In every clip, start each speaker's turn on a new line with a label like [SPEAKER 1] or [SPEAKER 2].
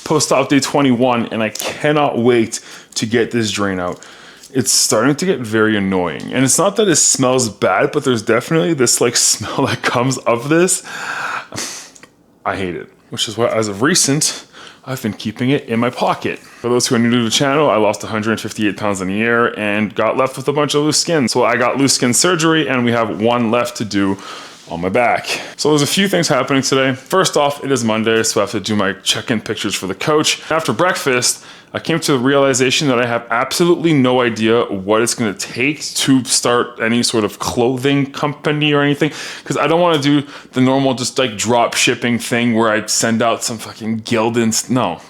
[SPEAKER 1] post-op day 21, and I cannot wait to get this drain out. It's starting to get very annoying. And it's not that it smells bad, but there's definitely this like smell that comes of this. I hate it, which is why as of recent, I've been keeping it in my pocket. For those who are new to the channel, I lost 158 pounds in a year and got left with a bunch of loose skin. So I got loose skin surgery and we have one left to do on my back. So there's a few things happening today. First off, it is Monday, so I have to do my check-in pictures for the coach. After breakfast, I came to the realization that I have absolutely no idea what it's gonna take to start any sort of clothing company or anything, because I don't wanna do the normal just like drop shipping thing where I send out some fucking Gildans. No,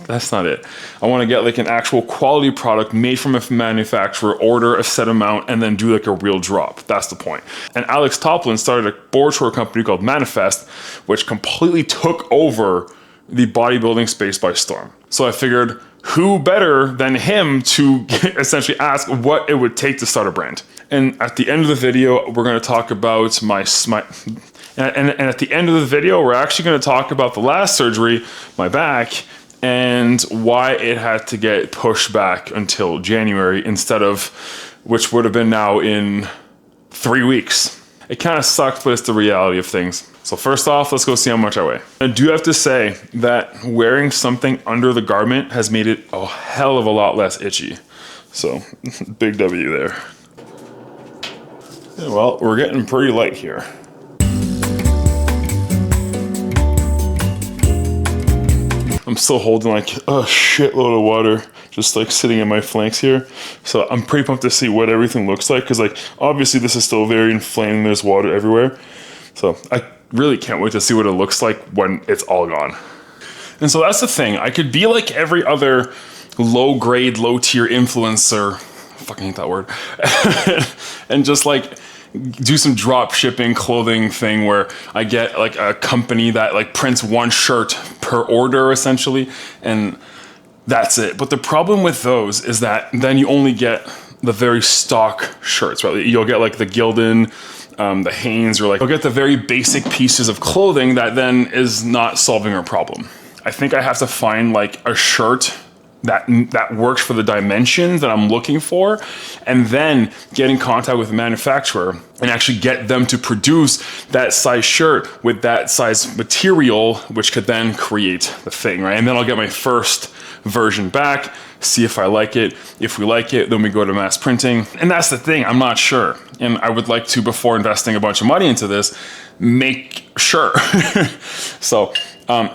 [SPEAKER 1] that's not it. I wanna get like an actual quality product made from a manufacturer, order a set amount, and then do like a real drop. That's the point. And Alex Toplin started a board short company called Manifest, which completely took over the bodybuilding space by storm. So I figured, who better than him to essentially ask what it would take to start a brand? And at the end of the video, we're going to talk about and at the end of the video, we're actually going to talk about the last surgery, my back, and why it had to get pushed back until January instead of, which would have been now in 3 weeks. It kind of sucked, but it's the reality of things. So first off, let's go see how much I weigh. I do have to say that wearing something under the garment has made it a hell of a lot less itchy. So big W there. Yeah, well, we're getting pretty light here. I'm still holding like a shitload of water, just like sitting in my flanks here. So I'm pretty pumped to see what everything looks like, because like obviously this is still very inflamed, there's water everywhere. So I really can't wait to see what it looks like when it's all gone. And so that's the thing, I could be like every other low grade, low tier influencer, I fucking hate that word, and just like do some drop shipping clothing thing where I get like a company that like prints one shirt per order essentially, and that's it. But the problem with those is that then you only get the very stock shirts, right? You'll get like the Gildan, the Hanes, or like you'll get the very basic pieces of clothing that then is not solving our problem. I think I have to find like a shirt that works for the dimensions that I'm looking for, and then get in contact with the manufacturer and actually get them to produce that size shirt with that size material, which could then create the thing, right? And then I'll get my first version back, see if I like it. If we like it, then we go to mass printing. And that's the thing, I'm not sure. And I would like to, before investing a bunch of money into this, make sure. So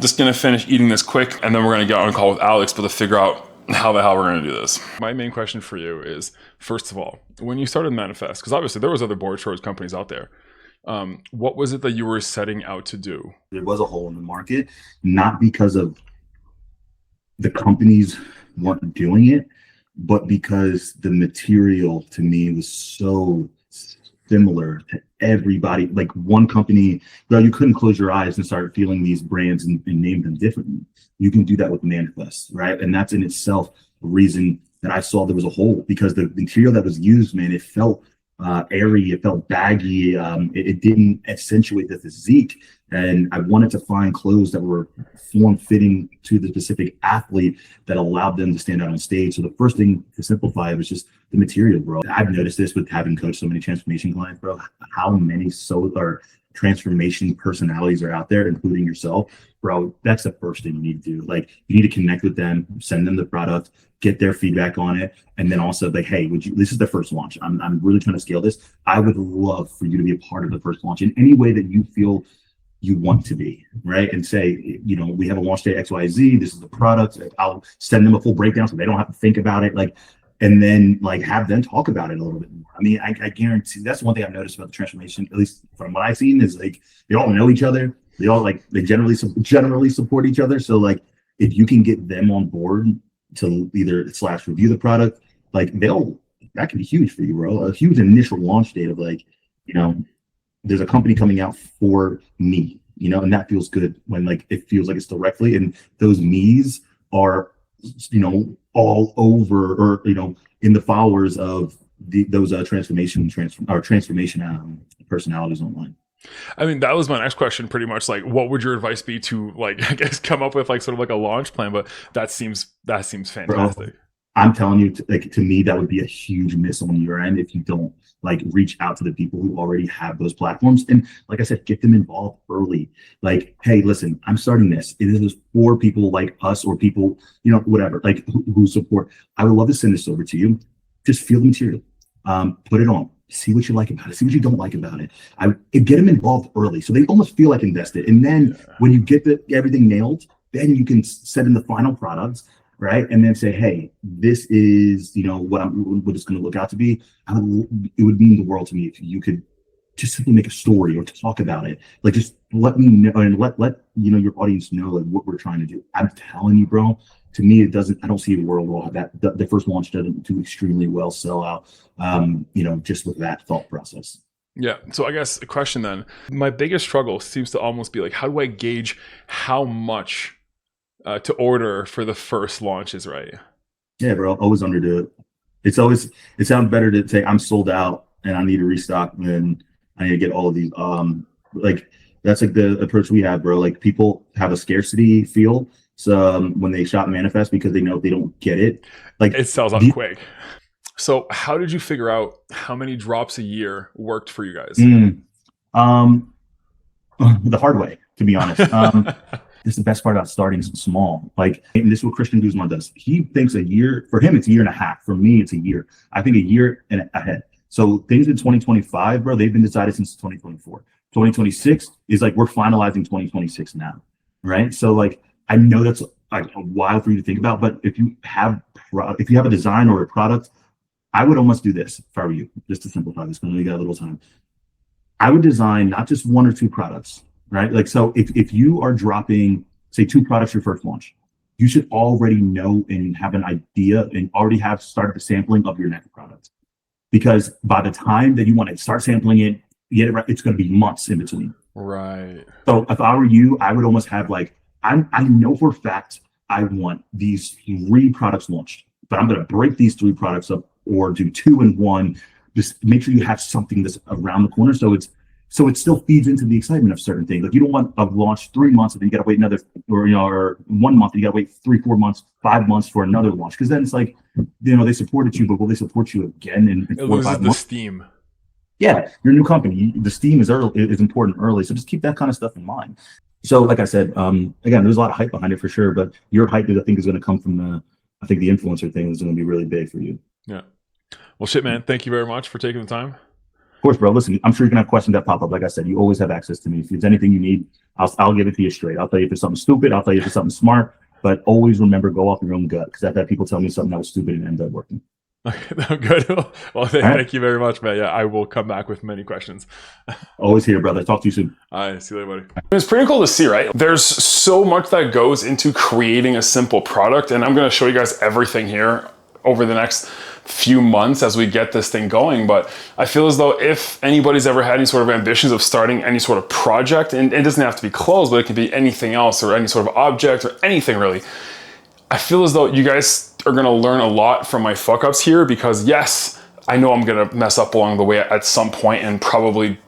[SPEAKER 1] just gonna finish eating this quick, and then we're gonna get on a call with Alex, but to figure out how the hell we're gonna do this. My main question for you is, first of all, when you started Manifest, because obviously there was other board shorts companies out there, what was it that you were setting out to do?
[SPEAKER 2] There was a hole in the market, not because of the companies weren't doing it, but because the material to me was so similar to everybody. Like one company, well, you couldn't close your eyes and start feeling these brands and name them differently. You can do that with Manifest, right? And that's in itself a reason that I saw there was a hole, because the material that was used, man, it felt airy, it felt baggy, it didn't accentuate the physique. And I wanted to find clothes that were form-fitting to the specific athlete that allowed them to stand out on stage. So the first thing to simplify it was just the material, bro. I've noticed this with having coached so many transformation clients, bro, how many transformation personalities are out there, including yourself, bro. That's the first thing you need to do. Like, you need to connect with them, send them the product, get their feedback on it, and then also like, hey, this is the first launch. I'm really trying to scale this. I would love for you to be a part of the first launch in any way that you feel you want to be, right? And say, you know, we have a launch day XYZ, this is the product. I'll send them a full breakdown so they don't have to think about it, like, and then like have them talk about it a little bit more. I mean, I guarantee that's one thing I've noticed about the transformation, at least from what I've seen, is like they all know each other. They all like, they generally support each other. So like if you can get them on board to either / review the product, like that can be huge for you, bro. A huge initial launch date of like, you know, there's a company coming out for me, you know, and that feels good when like it feels like it's directly, and those me's are, you know, all over, or, you know, in the followers of those transformation personalities online.
[SPEAKER 1] I mean, that was my next question pretty much. Like, what would your advice be to, like, I guess come up with like sort of like a launch plan? But that seems
[SPEAKER 2] Bro,
[SPEAKER 1] fantastic.
[SPEAKER 2] I'm telling you, like to me, that would be a huge miss on your end if you don't like reach out to the people who already have those platforms. And like I said, get them involved early. Like, hey, listen, I'm starting this. It is for people like us or people, whatever, like who support. I would love to send this over to you. Just feel the material, put it on, see what you like about it, see what you don't like about it. Get them involved early so they almost feel like invested. And then
[SPEAKER 1] Yeah.
[SPEAKER 2] when you get everything nailed, then you can send in the final products, right? And then say, hey, this is, what it's going to look out to be. It would mean the world to me if you could just simply make a story or talk about it. Like, just let me know and let your audience know like what we're trying to do. I'm telling you, bro. To me, I don't see a world where the first launch doesn't do extremely well, sell out. Just with that thought process.
[SPEAKER 1] Yeah. So I guess the question then, my biggest struggle seems to almost be like, how do I gauge how much to order for the first launch is right?
[SPEAKER 2] Yeah, bro. Always underdo it. It sounds better to say I'm sold out and I need to restock than I need to get all of these. Like that's like the approach we have, bro. Like people have a scarcity feel. So when they shop manifest because they know if they don't get it, like
[SPEAKER 1] It sells out quick. So how did you figure out how many drops a year worked for you guys?
[SPEAKER 2] Um, the hard way, to be honest. This is the best part about starting small. Like, and this is what Christian Guzman does. He thinks a year, for him, it's a year and a half. For me, it's a year. I think a year and ahead. So things in 2025, bro, they've been decided since 2024. 2026 is like we're finalizing 2026 now, right? So like I know that's like a while for you to think about, but if you have a design or a product, I would almost do this if I were you, just to simplify this, because we got a little time. I would design not just one or two products, right? Like, so if you are dropping, say, two products your first launch, you should already know and have an idea and already have started the sampling of your next product. Because by the time that you want to start sampling it, get it right, it's going to be months in between.
[SPEAKER 1] Right.
[SPEAKER 2] So if I were you, I would almost have like, I know for a fact I want these three products launched, but I'm going to break these three products up or do two in one. Just make sure you have something that's around the corner. So it still feeds into the excitement of certain things. Like you don't want a launch 3 months and then you got to wait another, or 1 month and you got to wait 3-4 months, 5 months for another launch. Because then it's like, they supported you, but will they support you again in
[SPEAKER 1] It
[SPEAKER 2] 4 or
[SPEAKER 1] loses
[SPEAKER 2] 5
[SPEAKER 1] the
[SPEAKER 2] months?
[SPEAKER 1] steam.
[SPEAKER 2] Yeah, you're a new company. The steam is important early. So just keep that kind of stuff in mind. So like I said, again, there's a lot of hype behind it for sure, but your hype, I think, is going to come from the influencer thing is going to be really big for you.
[SPEAKER 1] Yeah. Well, shit, man. Thank you very much for taking the time.
[SPEAKER 2] Of course, bro. Listen, I'm sure you're gonna have questions that pop up. Like I said, you always have access to me. If there's anything you need, I'll give it to you straight. I'll tell you if it's something stupid. I'll tell you if it's something smart. But always remember, go off your own gut, because I've had people tell me something that was stupid and ended up working.
[SPEAKER 1] Okay, good. Well, thank you very much, man. Yeah, I will come back with many questions.
[SPEAKER 2] Always here, brother. Talk to you soon.
[SPEAKER 1] All right, see you later, buddy. It's pretty cool to see, right? There's so much that goes into creating a simple product, and I'm going to show you guys everything here over the next few months as we get this thing going. But I feel as though if anybody's ever had any sort of ambitions of starting any sort of project, and it doesn't have to be clothes, but it can be anything else or any sort of object or anything really, I feel as though you guys are gonna learn a lot from my fuck ups here, because yes, I know I'm gonna mess up along the way at some point and probably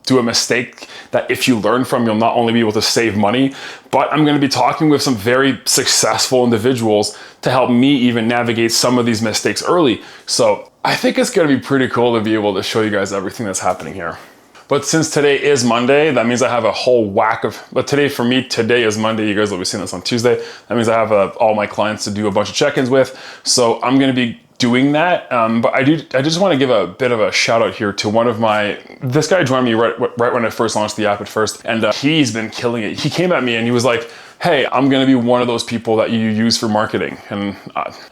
[SPEAKER 1] do a mistake that if you learn from, you'll not only be able to save money, but I'm gonna be talking with some very successful individuals to help me even navigate some of these mistakes early. So I think it's gonna be pretty cool to be able to show you guys everything that's happening here. But since today is Monday, that means I have a whole whack of, but today is Monday. You guys will be seeing this on Tuesday. That means I have all my clients to do a bunch of check-ins with. So I'm gonna be doing that. But I just wanna give a bit of a shout out here to this guy joined me right when I first launched the app at first. And he's been killing it. He came at me and he was like, hey, I'm gonna be one of those people that you use for marketing. And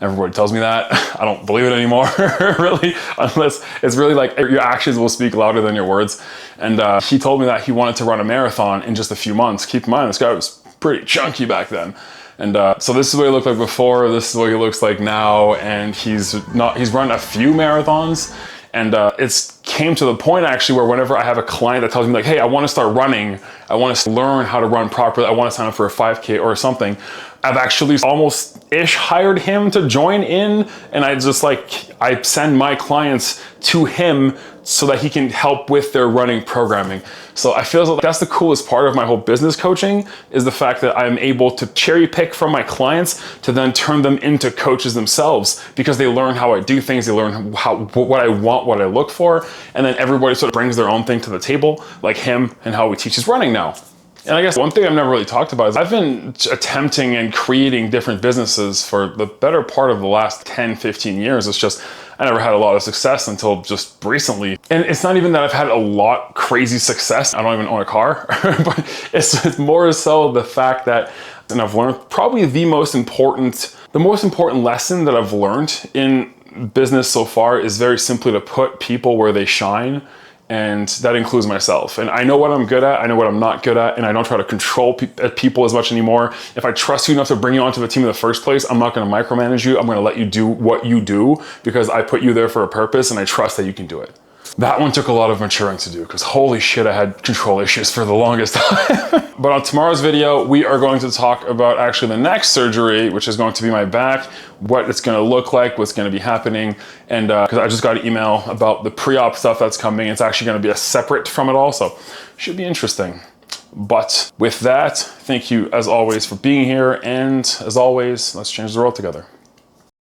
[SPEAKER 1] everybody tells me that. I don't believe it anymore, really, unless it's really like your actions will speak louder than your words. And he told me that he wanted to run a marathon in just a few months. Keep in mind, this guy was pretty chunky back then. And so this is what he looked like before, this is what he looks like now, and he's run a few marathons. And it's came to the point actually where whenever I have a client that tells me like, hey, I want to start running, I want to learn how to run properly, I want to sign up for a 5K or something, I've actually almost-ish hired him to join in, and I send my clients to him so that he can help with their running programming. So I feel like that's the coolest part of my whole business coaching, is the fact that I'm able to cherry pick from my clients to then turn them into coaches themselves, because they learn how I do things, they learn what I want, what I look for, and then everybody sort of brings their own thing to the table, like him and how he teaches running now. And I guess one thing I've never really talked about is I've been attempting and creating different businesses for the better part of the last 10, 15 years. It's just, I never had a lot of success until just recently. And it's not even that I've had a lot crazy success. I don't even own a car, but it's more so the fact that, and I've learned probably the most important lesson that I've learned in business so far is very simply to put people where they shine. And that includes myself. And I know what I'm good at, I know what I'm not good at, and I don't try to control people as much anymore. If I trust you enough to bring you onto the team in the first place, I'm not gonna micromanage you. I'm gonna let you do what you do, because I put you there for a purpose and I trust that you can do it. That one took a lot of maturing to do, because holy shit, I had control issues for the longest time. But on tomorrow's video, we are going to talk about actually the next surgery, which is going to be my back, what it's gonna look like, what's gonna be happening. And because I just got an email about the pre-op stuff that's coming. It's actually gonna be a separate from it all, so should be interesting. But with that, thank you as always for being here. And as always, let's change the world together.